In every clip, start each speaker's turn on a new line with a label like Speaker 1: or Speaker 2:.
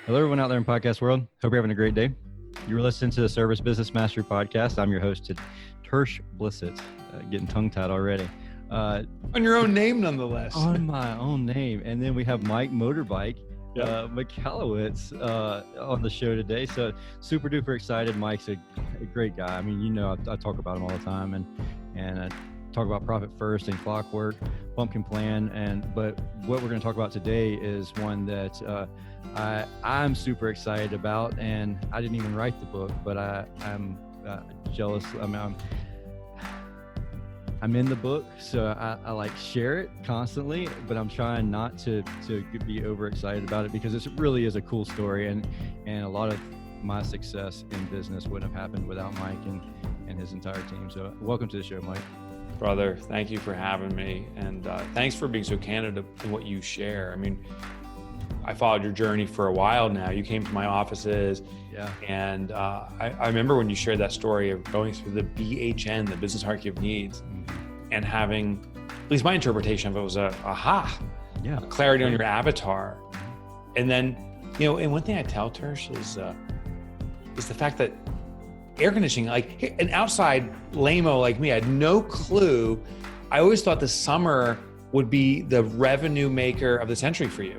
Speaker 1: Hello, everyone out there in podcast world. Hope you're having a great day. You're listening to the Service Business Mastery Podcast. I'm your host, Tersh Blissett. Getting tongue-tied already.
Speaker 2: On your own name, nonetheless.
Speaker 1: On my own name. And then we have Mike Motorbike McAllowitz on the show today. So super duper excited. Mike's a great guy. I mean, I talk about him all the time and I talk about Profit First and Clockwork, Pumpkin Plan. But what we're going to talk about today is one that I'm super excited about, and I didn't even write the book, but I'm jealous. I mean, I'm in the book, so I like share it constantly, but I'm trying not to be overexcited about it because it really is a cool story, and a lot of my success in business wouldn't have happened without Mike and his entire team. So welcome to the show, Mike.
Speaker 2: Brother, thank you for having me, and thanks for being so candid in what you share. I mean, I followed your journey for a while now. You came to my offices, and I remember when you shared that story of going through the BHN, the Business Hierarchy of Needs, and having, at least my interpretation of it was a clarity on your avatar. And then, and one thing I tell Tersh is the fact that air conditioning, like an outside lame-o like me, I had no clue. I always thought the summer would be the revenue maker of the century for you.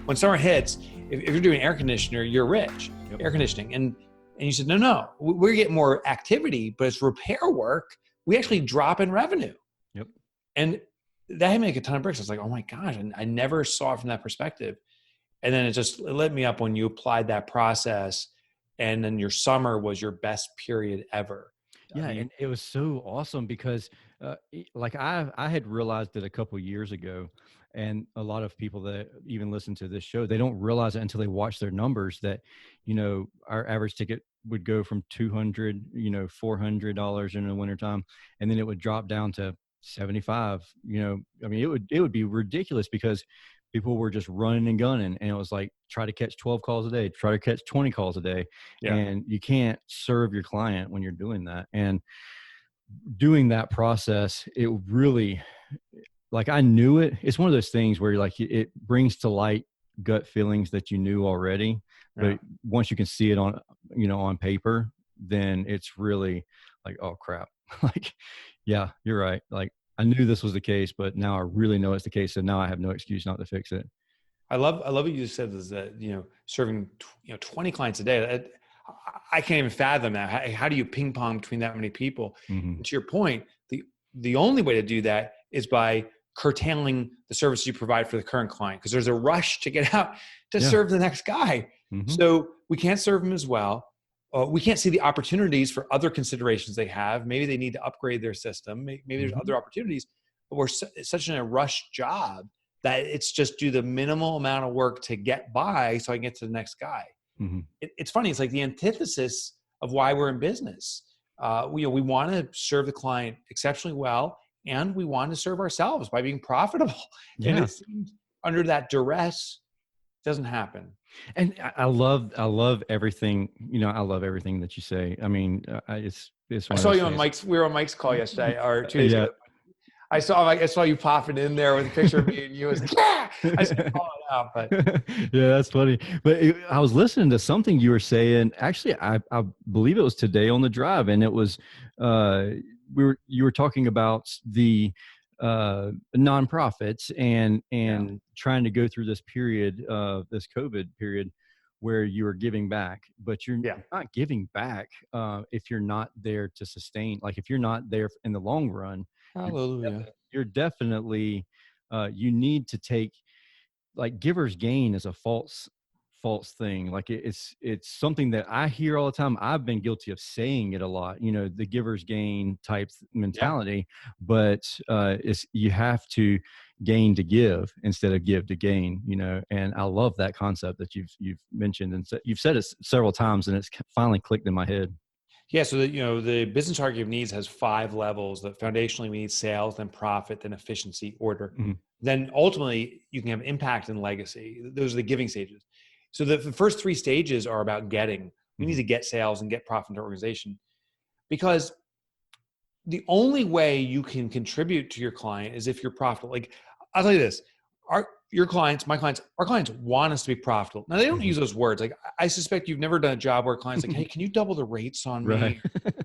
Speaker 2: When summer hits, if you're doing air conditioner, you're rich. Air conditioning. And you said, no, we're getting more activity, but it's repair work. We actually drop in revenue.
Speaker 1: Yep.
Speaker 2: And that had me make a ton of bricks. I was like, oh my gosh, and I never saw it from that perspective. And then it lit me up when you applied that process, and then your summer was your best period ever.
Speaker 1: Yeah, and it was so awesome because I had realized it a couple of years ago, and a lot of people that even listen to this show, they don't realize it until they watch their numbers that, our average ticket would go from $200, $400 in the wintertime, and then it would drop down to 75. I mean, it would be ridiculous because people were just running and gunning, and it was like, try to catch 12 calls a day, try to catch 20 calls a day. Yeah. And you can't serve your client when you're doing that. And doing that process, it really, like, I knew it. It's one of those things where like it brings to light gut feelings that you knew already. But once you can see it on paper, then it's really like, oh crap. Like, yeah, you're right. Like, I knew this was the case, but now I really know it's the case. So now I have no excuse not to fix it.
Speaker 2: I love what you said is that, serving, 20 clients a day, I can't even fathom that. How do you ping pong between that many people? Mm-hmm. To your point, the only way to do that is by curtailing the service you provide for the current client, because there's a rush to get out to serve the next guy. Mm-hmm. So we can't serve them as well. We can't see the opportunities for other considerations they have. Maybe they need to upgrade their system. Maybe there's other opportunities, but it's such a rush job that it's just do the minimal amount of work to get by so I can get to the next guy. Mm-hmm. It's funny. It's like the antithesis of why we're in business. We want to serve the client exceptionally well, and we want to serve ourselves by being profitable. Yeah. And it seems under that duress, it doesn't happen.
Speaker 1: And I love everything. I love everything that you say. I mean, it's.
Speaker 2: I saw you on Mike's. We were on Mike's call yesterday or 2 days ago. I saw you popping in there with a picture of me and you. I was like, yeah! I said, call it out, but
Speaker 1: yeah, that's funny. But I was listening to something you were saying. Actually, I believe it was today on the drive, and it was you were talking about the nonprofits and trying to go through this period this COVID period where you are giving back, but you're not giving back if you're not there to sustain. Like, if you're not there in the long run.
Speaker 2: Hallelujah.
Speaker 1: You're definitely, you need to take, like, giver's gain is a false thing. Like, it's something that I hear all the time. I've been guilty of saying it a lot, the giver's gain type mentality, but you have to gain to give instead of give to gain, and I love that concept that you've mentioned, and you've said it several times, and it's finally clicked in my head.
Speaker 2: Yeah, so the business hierarchy of needs has 5 levels. That foundationally we need sales, then profit, then efficiency, order. Mm-hmm. Then ultimately you can have impact and legacy. Those are the giving stages. So the first 3 stages are about getting. We need to get sales and get profit into organization, because the only way you can contribute to your client is if you're profitable. Like, I'll tell you this, your clients, my clients, our clients want us to be profitable. Now they don't use those words. Like I suspect you've never done a job where a client's like, hey, can you double the rates on
Speaker 1: Right.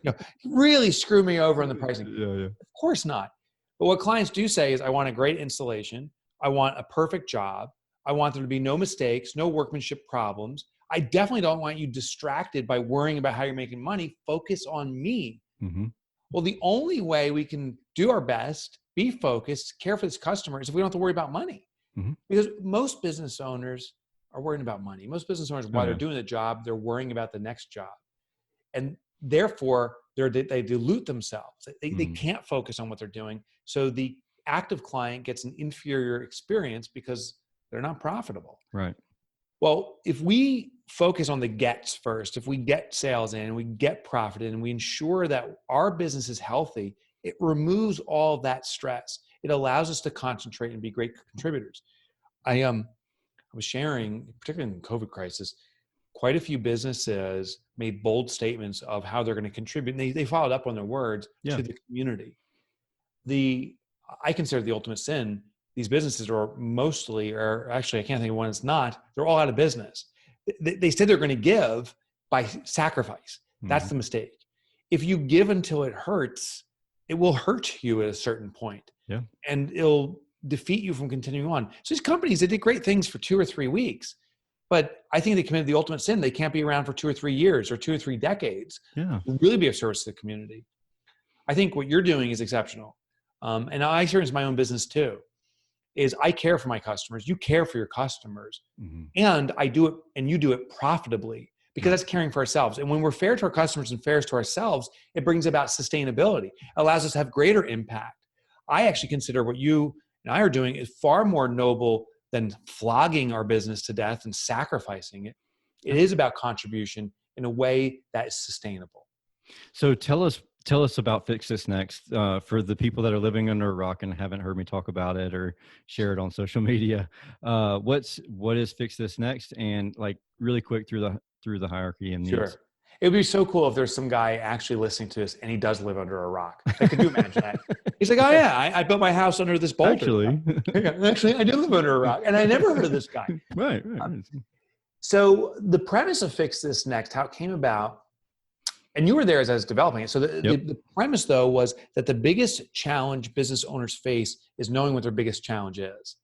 Speaker 2: me? Really screw me over on the pricing.
Speaker 1: Yeah, yeah.
Speaker 2: Of course not. But what clients do say is, I want a great installation. I want a perfect job. I want there to be no mistakes, no workmanship problems. I definitely don't want you distracted by worrying about how you're making money. Focus on me.
Speaker 1: Mm-hmm.
Speaker 2: Well, the only way we can do our best, be focused, care for this customer is if we don't have to worry about money.
Speaker 1: Mm-hmm.
Speaker 2: Because most business owners are worrying about money. Most business owners, while they're doing the job, they're worrying about the next job. And therefore, they dilute themselves. They can't focus on what they're doing. So the active client gets an inferior experience because they're not profitable.
Speaker 1: Right.
Speaker 2: Well, if we focus on the gets first, if we get sales in, we get profit in, and we ensure that our business is healthy, it removes all of that stress. It allows us to concentrate and be great contributors. I was sharing, particularly in the COVID crisis, quite a few businesses made bold statements of how they're going to contribute. And they followed up on their words to the community. I consider the ultimate sin. These businesses or actually, I can't think of one that's not, they're all out of business. They said they're going to give by sacrifice. That's the mistake. If you give until it hurts, it will hurt you at a certain point.
Speaker 1: Yeah.
Speaker 2: And it'll defeat you from continuing on. So these companies, they did great things for 2 or 3 weeks, but I think they committed the ultimate sin. They can't be around for 2 or 3 years or 2 or 3 decades.
Speaker 1: Yeah.
Speaker 2: To really be of service to the community. I think what you're doing is exceptional. And I experience my own business too, is I care for my customers. You care for your customers. And I do it, and you do it profitably, because that's caring for ourselves. And when we're fair to our customers and fair to ourselves, it brings about sustainability, allows us to have greater impact. I actually consider what you and I are doing is far more noble than flogging our business to death and sacrificing it. It is about contribution in a way that is sustainable.
Speaker 1: So tell us about Fix This Next, for the people that are living under a rock and haven't heard me talk about it or share it on social media. What is Fix This Next? And like really quick through the hierarchy and needs.
Speaker 2: Sure. It would be so cool if there's some guy actually listening to this and he does live under a rock. Like, could you imagine that? He's like, oh yeah, I built my house under this boulder. Actually, I do live under a rock, and I never heard of this guy.
Speaker 1: Right.
Speaker 2: So the premise of Fix This Next, how it came about, and you were there as I was developing it. So the premise, though, was that the biggest challenge business owners face is knowing what their biggest challenge is.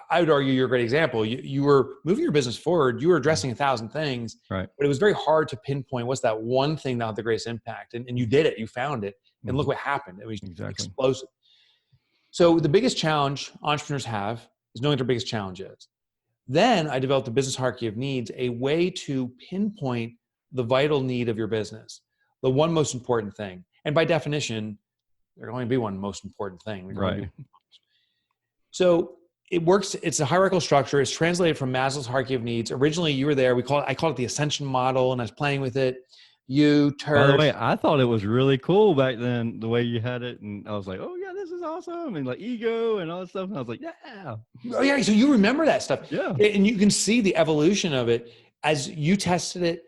Speaker 2: I would argue you're a great example. You were moving your business forward. You were addressing 1,000 things,
Speaker 1: right?
Speaker 2: But it was very hard to pinpoint what's that one thing that had the greatest impact. And you did it. You found it. And look what happened. It was explosive. So the biggest challenge entrepreneurs have is knowing what their biggest challenge is. Then I developed the business hierarchy of needs, a way to pinpoint the vital need of your business, the one most important thing. And by definition, there can only be one most important thing.
Speaker 1: Right.
Speaker 2: So it works. It's a hierarchical structure. It's translated from Maslow's hierarchy of needs. Originally, you were there. I called it the ascension model, and I was playing with it. Tersh.
Speaker 1: By the way, I thought it was really cool back then, the way you had it. And I was like, oh yeah, this is awesome. And like ego and all that stuff. And I was like, yeah.
Speaker 2: Oh yeah. So you remember that stuff.
Speaker 1: Yeah.
Speaker 2: And you can see the evolution of it as you tested it.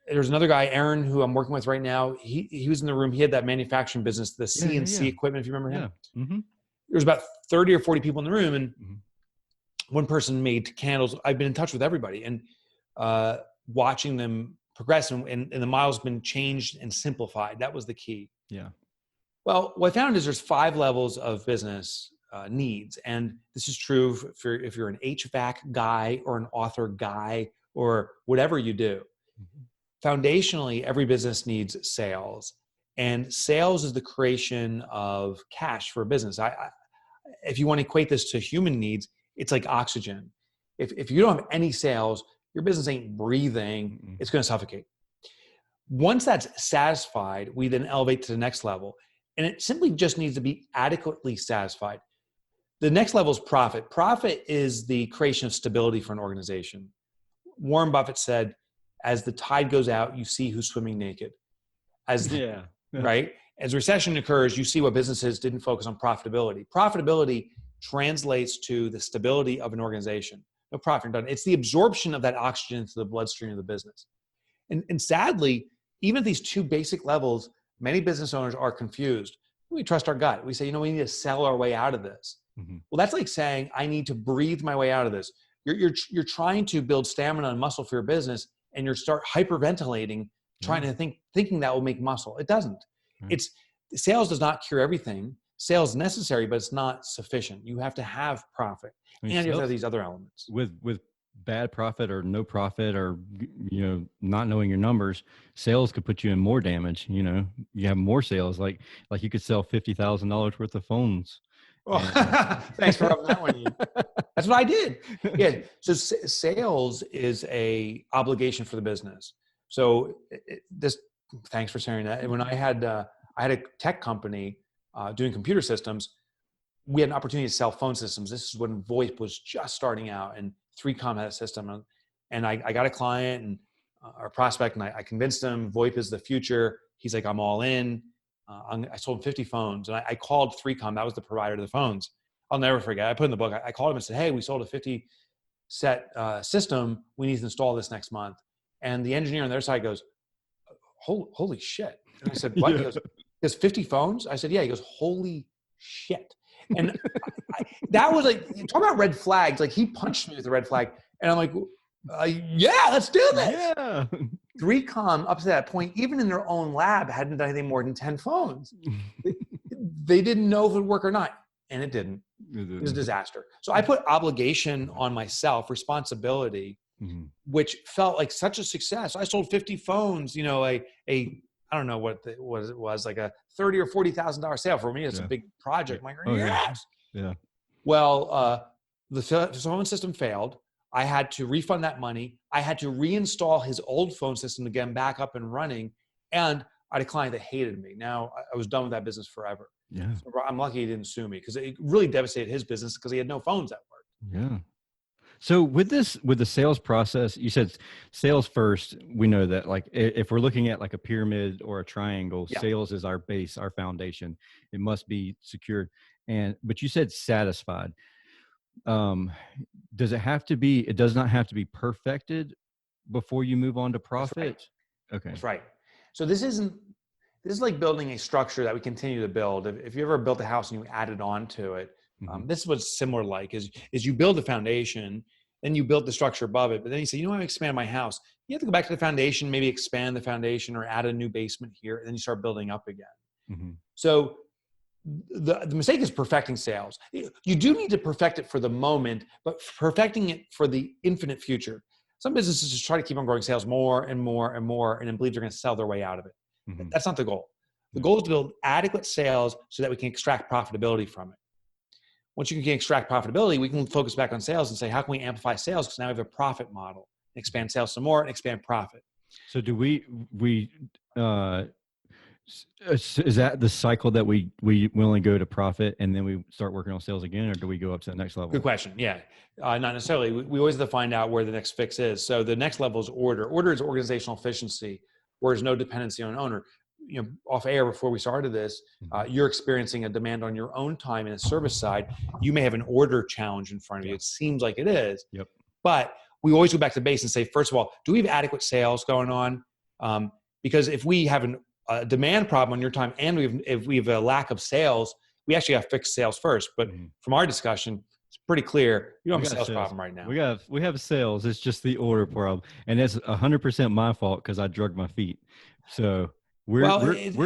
Speaker 2: There's another guy, Aaron, who I'm working with right now. He was in the room. He had that manufacturing business, the CNC equipment, if you remember him.
Speaker 1: Yeah. Mm-hmm.
Speaker 2: There was about 30 or 40 people in the room, and one person made candles. I've been in touch with everybody and watching them progress, and the model's been changed and simplified. That was the key.
Speaker 1: Yeah.
Speaker 2: Well, what I found is there's 5 levels of business needs, and this is true if you're an HVAC guy or an author guy or whatever you do. Foundationally, every business needs sales, and sales is the creation of cash for a business. If you want to equate this to human needs, it's like oxygen. If you don't have any sales, your business ain't breathing. It's going to suffocate. Once that's satisfied, we then elevate to the next level, and it simply just needs to be adequately satisfied. The next level is profit. Profit is the creation of stability for an organization. Warren Buffett said, as the tide goes out, you see who's swimming naked. Right? As recession occurs, you see what businesses didn't focus on profitability. Profitability translates to the stability of an organization. No profit done. It's the absorption of that oxygen into the bloodstream of the business. And sadly, even at these 2 basic levels, many business owners are confused. We trust our gut. We say, we need to sell our way out of this.
Speaker 1: Mm-hmm.
Speaker 2: Well, that's like saying, I need to breathe my way out of this. You're trying to build stamina and muscle for your business, and you start hyperventilating, trying to thinking that will make muscle. It doesn't. It's sales does not cure everything. Sales is necessary, but it's not sufficient. You have to have profit, and you have to have these other elements.
Speaker 1: With bad profit or no profit, or not knowing your numbers, sales could put you in more damage. You have more sales, like you could sell $50,000 worth of phones.
Speaker 2: Oh, thanks for rubbing that one in. That's what I did. Yeah. So sales is a obligation for the business. So thanks for sharing that. When I had a tech company doing computer systems, we had an opportunity to sell phone systems. This is when VoIP was just starting out, and 3Com had a system. And I got a client and our prospect, and I convinced him VoIP is the future. He's like, I'm all in. I sold him 50 phones, and I called 3Com. That was the provider of the phones. I'll never forget. I put in the book. I called him and said, hey, we sold a 50 set system. We need to install this next month. And the engineer on their side goes, holy shit. And I said, what? Yeah. He goes, 50 phones? I said, yeah. He goes, holy shit. And that was like, talk about red flags. Like, he punched me with a red flag. And I'm like, yeah, let's do this. Yeah. 3Com, up to that point, even in their own lab, hadn't done anything more than 10 phones. They didn't know if it would work or not. And it didn't. It was a disaster. So I put obligation on myself, responsibility, which felt like such a success. I sold 50 phones, I don't know what it was, like a $30,000 or $40,000 sale. For me, it's a big project. I'm like, yes.
Speaker 1: Yeah.
Speaker 2: Well, the phone system failed. I had to refund that money. I had to reinstall his old phone system to get him back up and running. And I had a client that hated me. Now I was done with that business forever.
Speaker 1: Yeah.
Speaker 2: So I'm lucky he didn't sue me, because it really devastated his business because he had no phones that worked.
Speaker 1: Yeah. So with the sales process, you said sales first. We know that, like, if we're looking at like a pyramid or a triangle, sales is our base, our foundation. It must be secured. But you said satisfied. Does it have to be, it does not have to be perfected before you move on to profit?
Speaker 2: That's right.
Speaker 1: Okay.
Speaker 2: That's right. So this is like building a structure that we continue to build. If you ever built a house and you added on to it, this is what's similar like is you build the foundation, then you build the structure above it. But then you say, I expand my house. You have to go back to the foundation, maybe expand the foundation or add a new basement here. And then you start building up again. So the mistake is perfecting sales. You do need to perfect it for the moment, but perfecting it for the infinite future. Some businesses just try to keep on growing sales more and more and more, and then believe they're going to sell their way out of it. That's not the goal. The goal is to build adequate sales so that we can extract profitability from it. Once you can extract profitability, we can focus back on sales and say, how can we amplify sales? Because now we have a profit model. Expand sales some more and expand profit.
Speaker 1: So do we is that the cycle that we only go to profit and then we start working on sales again, or do we go up to the next level?
Speaker 2: Good question. Yeah. Not necessarily. We always have to find out where the next fix is. So the next level is order. Order is organizational efficiency, where there's no dependency on an owner. Off air before we started this, you're experiencing a demand on your own time in a service side. You may have an order challenge in front of you. It seems like it is.
Speaker 1: Yep.
Speaker 2: But we always go back to base and say, first of all, do we have adequate sales going on? Because if we have a demand problem on your time and if we have a lack of sales, we actually have to fix sales first. But from our discussion, it's pretty clear you don't have a sales problem right now.
Speaker 1: We have sales. It's just the order problem, and it's 100% my fault because I drugged my feet. So we're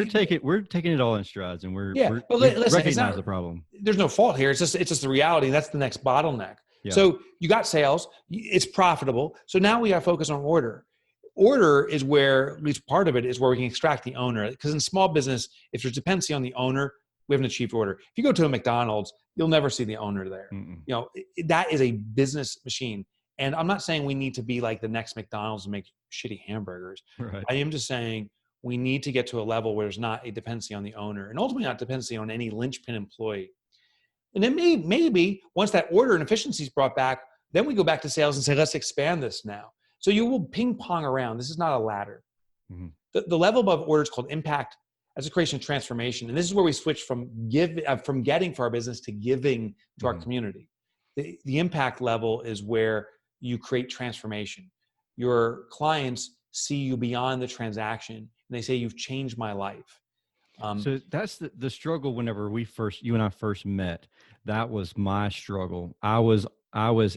Speaker 1: taking it all in strides, and we recognize the problem.
Speaker 2: There's no fault here. It's just the reality. That's the next bottleneck. Yeah. So you got sales. It's profitable. So now we got to focus on order. Order is where, at least part of it, is where we can extract the owner. Because in small business, if there's dependency on the owner, we haven't achieved order. If you go to a McDonald's, you'll never see the owner there. That is a business machine. And I'm not saying we need to be like the next McDonald's and make shitty hamburgers.
Speaker 1: Right.
Speaker 2: I am just saying we need to get to a level where there's not a dependency on the owner, and ultimately not dependency on any linchpin employee. And then maybe once that order and efficiency is brought back, then we go back to sales and say, let's expand this now. So you will ping pong around. This is not a ladder. The level above order is called impact as a creation of transformation. And this is where we switch from getting for our business to giving to our community. The impact level is where you create transformation. Your clients see you beyond the transaction, and they say, you've changed my life. Um,
Speaker 1: So that's the struggle whenever you and I first met. That was my struggle. I was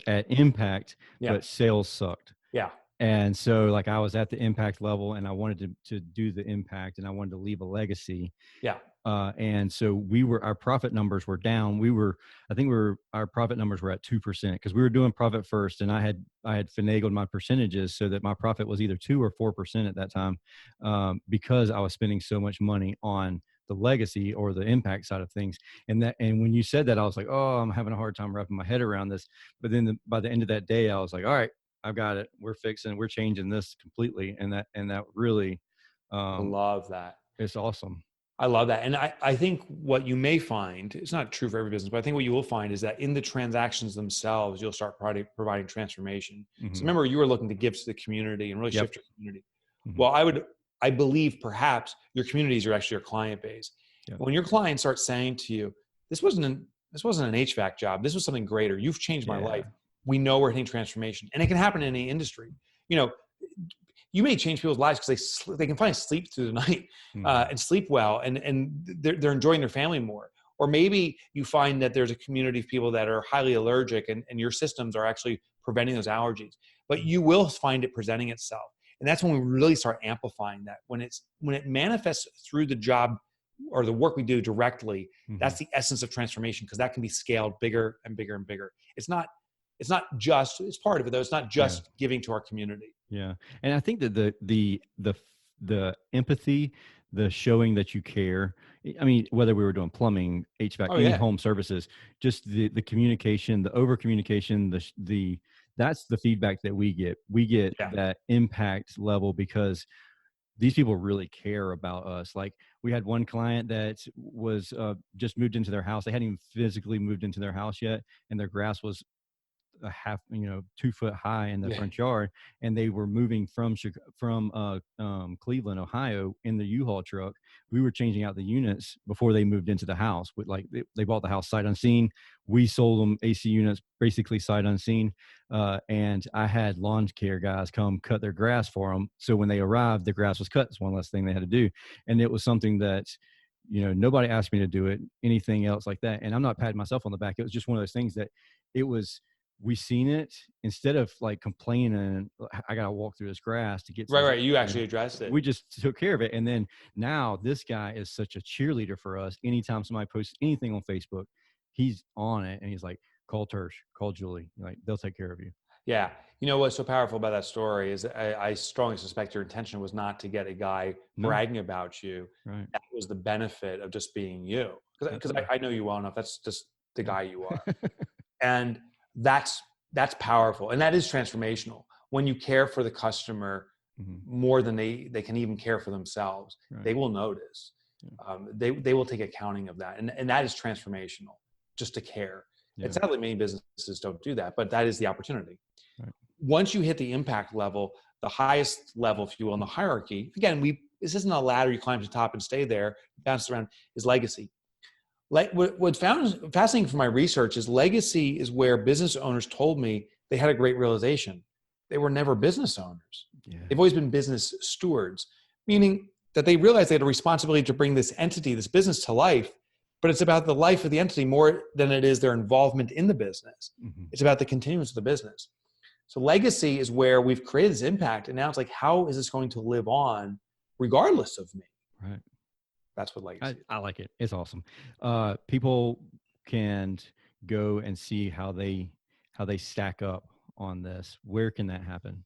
Speaker 1: at impact,
Speaker 2: yeah,
Speaker 1: but sales sucked.
Speaker 2: yeah,
Speaker 1: And so like I was at the impact level and I wanted to do the impact and I wanted to leave a legacy.
Speaker 2: yeah,
Speaker 1: And so our profit numbers were down. I think our profit numbers were at 2% because we were doing profit first. And I had finagled my percentages so that my profit was either 2 or 4% at that time, because I was spending so much money on the legacy or the impact side of things. And when you said that, I was like, oh, I'm having a hard time wrapping my head around this. But then by the end of that day, I was like, all right, I've got it. We're changing this completely. And that really,
Speaker 2: I
Speaker 1: um,
Speaker 2: love that.
Speaker 1: it's awesome.
Speaker 2: I love that. And I think what you may find, it's not true for every business, but I think what you will find is that in the transactions themselves, you'll start providing transformation. So
Speaker 1: Hmm.
Speaker 2: remember, you were looking to give to the community and really
Speaker 1: Yep.
Speaker 2: shift your community.
Speaker 1: Hmm.
Speaker 2: Well, I believe perhaps your communities are actually your client base.
Speaker 1: Yep.
Speaker 2: When your clients start saying to you, this wasn't an HVAC job. This was something greater. You've changed my
Speaker 1: Yeah.
Speaker 2: life. We know we're hitting transformation, and it can happen in any industry. You know, you may change people's lives because they can finally sleep through the night,
Speaker 1: Hmm.
Speaker 2: and sleep well, and they're enjoying their family more. Or maybe you find that there's a community of people that are highly allergic, and your systems are actually preventing those allergies. But you will find it presenting itself, and that's when we really start amplifying that. When it manifests through the job or the work we do directly,
Speaker 1: Hmm.
Speaker 2: that's the essence of transformation, because that can be scaled bigger and bigger and bigger. It's part of it though. It's not
Speaker 1: Yeah.
Speaker 2: just giving to our community.
Speaker 1: Yeah. And I think that the empathy, the showing that you care. I mean, whether we were doing plumbing, HVAC,
Speaker 2: Oh
Speaker 1: any
Speaker 2: yeah,
Speaker 1: home services, just the communication, the over communication, that's the feedback that we get. We get
Speaker 2: yeah,
Speaker 1: that impact level because these people really care about us. Like we had one client that was just moved into their house. They hadn't even physically moved into their house yet, and their grass was a half, 2 foot high in the
Speaker 2: yeah.
Speaker 1: front yard, and they were moving from Cleveland, Ohio, in the U-Haul truck. We were changing out the units before they moved into the house. With like they bought the house sight unseen. We sold them AC units basically sight unseen, and I had lawn care guys come cut their grass for them. So when they arrived, the grass was cut. It's one less thing they had to do, and it was something that. Nobody asked me to do it, anything else like that. And I'm not patting myself on the back. It was just one of those things that it was we seen it instead of like complaining, I gotta walk through this grass to get to
Speaker 2: Right,
Speaker 1: this.
Speaker 2: right. You actually addressed it.
Speaker 1: We just took care of it. And then now this guy is such a cheerleader for us. Anytime somebody posts anything on Facebook, he's on it and he's like, call Tersh, call Julie. Like they'll take care of you.
Speaker 2: Yeah. You know what's so powerful about that story is I strongly suspect your intention was not to get a guy
Speaker 1: No,
Speaker 2: bragging about you.
Speaker 1: right.
Speaker 2: That was the benefit of just being you. Because
Speaker 1: Absolutely.
Speaker 2: I know you well enough. That's just the
Speaker 1: Yeah.
Speaker 2: guy you are. And that's powerful. And that is transformational. When you care for the customer
Speaker 1: Hmm.
Speaker 2: more than they can even care for themselves,
Speaker 1: Right.
Speaker 2: they will notice.
Speaker 1: Yeah.
Speaker 2: They will take accounting of that. And that is transformational, just to care. And
Speaker 1: Yeah.
Speaker 2: sadly, many businesses don't do that, but that is the opportunity.
Speaker 1: Right.
Speaker 2: Once you hit the impact level, the highest level, if you will, in the hierarchy, again, this isn't a ladder you climb to the top and stay there, bounce around, is legacy. Like what found fascinating from my research is legacy is where business owners told me they had a great realization. They were never business owners.
Speaker 1: Yeah.
Speaker 2: They've always been business stewards, meaning that they realized they had a responsibility to bring this entity, this business to life, but it's about the life of the entity more than it is their involvement in the business.
Speaker 1: Hmm.
Speaker 2: It's about the continuance of the business. So legacy is where we've created this impact. And now it's like, how is this going to live on regardless of me?
Speaker 1: Right.
Speaker 2: That's what legacy is.
Speaker 1: I like it. It's awesome. People can go and see how they stack up on this. Where can that happen?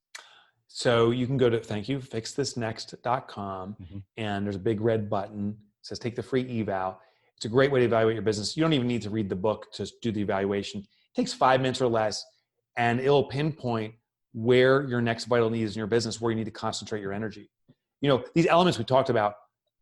Speaker 2: So you can go to thankyouFixThisNext.com,
Speaker 1: Hmm.
Speaker 2: and there's a big red button. It says take the free eval. It's a great way to evaluate your business. You don't even need to read the book to do the evaluation. It takes 5 minutes or less, and it'll pinpoint where your next vital need is in your business, where you need to concentrate your energy. These elements we talked about,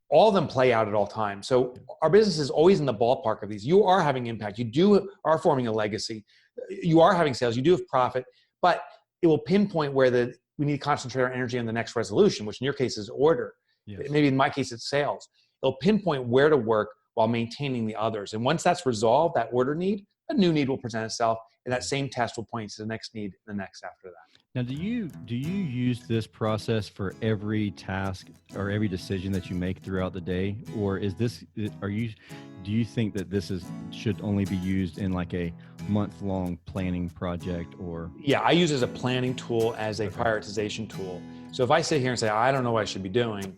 Speaker 2: all of them play out at all times. So our business is always in the ballpark of these. You are having impact. You are forming a legacy. You are having sales. You do have profit, but it will pinpoint where we need to concentrate our energy on the next resolution, which in your case is order.
Speaker 1: Yes.
Speaker 2: Maybe in my case, it's sales. It'll pinpoint where to work while maintaining the others. And once that's resolved, that order need, a new need will present itself. And that same test will point to the next need and the next after that.
Speaker 1: Now, do you use this process for every task or every decision that you make throughout the day, or do you think that should only be used in like a month-long planning project or?
Speaker 2: Yeah, I use it as a planning tool, as a prioritization tool. So if I sit here and say, I don't know what I should be doing,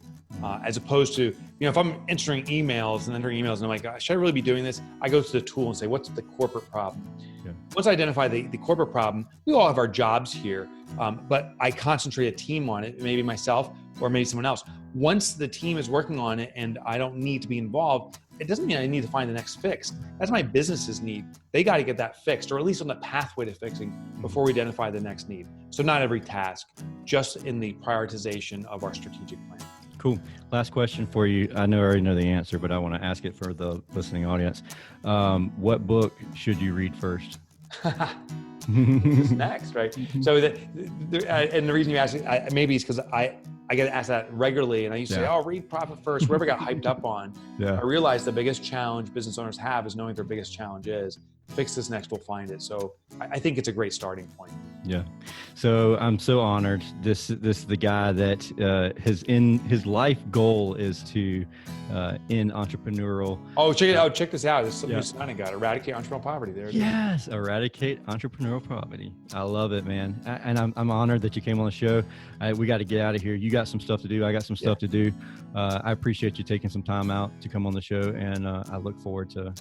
Speaker 2: as opposed to, if I'm entering emails and I'm like, should I really be doing this? I go to the tool and say, what's the corporate problem? Yeah. Once I identify the corporate problem, we all have our jobs here, but I concentrate a team on it, maybe myself or maybe someone else. Once the team is working on it and I don't need to be involved, it doesn't mean I need to find the next fix. That's my business's need. They got to get that fixed, or at least on the pathway to fixing, before we identify the next need. So not every task, just in the prioritization of our strategic plan.
Speaker 1: Cool. Last question for you. I already know the answer, but I want to ask it for the listening audience. What book should you read first?
Speaker 2: What's next, right? So and the reason you ask it, maybe it's because I get asked that regularly, and I used to say, read Profit First, whatever I got hyped up on. I realized the biggest challenge business owners have is knowing what their biggest challenge is. Fix this next, we'll find it. So I think it's a great starting point. Yeah.
Speaker 1: So I'm so honored. This is the guy that his life goal is to end entrepreneurial.
Speaker 2: Oh, check this out. This is something you got. Eradicate entrepreneurial poverty. There it
Speaker 1: is. Eradicate entrepreneurial poverty. I love it, man. And I'm honored that you came on the show. We got to get out of here. You got some stuff to do. I got some stuff to do. I appreciate you taking some time out to come on the show, and I look forward to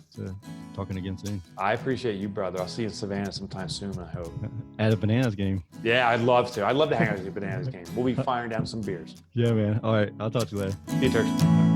Speaker 1: talking again soon.
Speaker 2: I appreciate you, brother. I'll see you in Savannah sometime soon, I hope.
Speaker 1: At a Bananas game.
Speaker 2: Yeah, I'd love to. I'd love to hang out at a Bananas game. We'll be firing down some beers.
Speaker 1: Yeah, man. All right. I'll talk to you later.
Speaker 2: See you, Tersh.